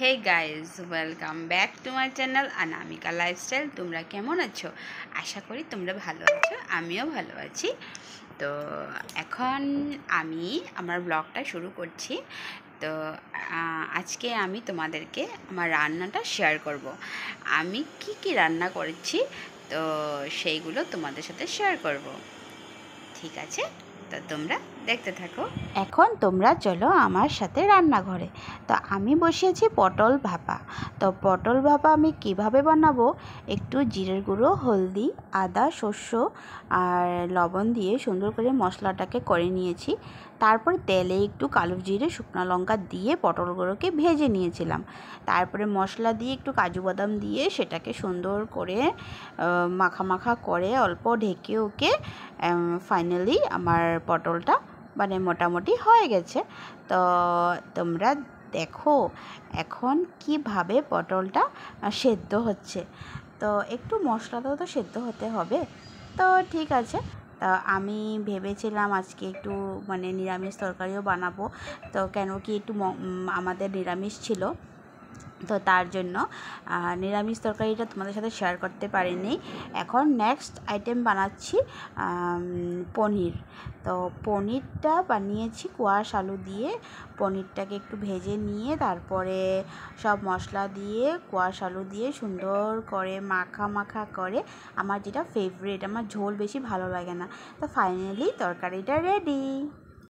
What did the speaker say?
Hey guys, welcome back to my channel Anamika lifestyle. তোমরা কেমন আছো? আশা করি তোমরা ভালো আছো, আমিও ভালো আছি। তো এখন আমি আমার ব্লগটা শুরু করছি। তো আজকে আমি তোমাদেরকে আমার রান্নাটা শেয়ার করব। আমি কি রান্না করেছি তো সেইগুলো তোমাদের সাথে শেয়ার করব। ঠিক আছে, তো তোমরা দেখতে থাকো। এখন তোমরা চলো আমার সাথে রান্নাঘরে। তো আমি বসিয়েছি পটল ভাপা। তো পটল ভাপা আমি কিভাবে বানাবো, একটু জিরের গুঁড়ো, হলদি, আদা, শস্য আর লবণ দিয়ে সুন্দর করে মশলাটাকে করে নিয়েছি। তারপরে তেলে একটু কালো জিরে, শুকনো লঙ্কা দিয়ে পটলগুলোকে ভেজে নিয়েছিলাম। তারপরে মশলা দিয়ে একটু কাজু বাদাম দিয়ে সেটাকে সুন্দর করে মাখা মাখা করে অল্প ঢেকে ওকে ফাইনালি আমার পটলটা মোটামুটি হয়ে গেছে। তো তোমরা দেখো এখন কিভাবে পটলটা সেদ্ধ হচ্ছে। তো একটু মশলাটাও তো সেদ্ধ হতে হবে। তো ঠিক আছে, তা আমি ভেবেছিলাম আজকে একটু নিরামিষ তরকারিও বানাবো। তো কেন কি একটু আমাদের নিরামিষ ছিল, তো তার জন্য নিরামিষ তরকারিটা তোমাদের সাথে শেয়ার করতে পারিনি। এখন নেক্সট আইটেম বানাচ্ছি পনির। তো পনিরটা বানিয়েছি কোয়াশ আলু দিয়ে। পনিরটাকে একটু ভেজে নিয়ে তারপরে সব মশলা দিয়ে কোয়াশ আলু দিয়ে সুন্দর করে মাখা মাখা করে, আমার যেটা ফেভারিট, আমার ঝোল বেশি ভালো লাগে না। তো ফাইনালি তরকারিটা রেডি।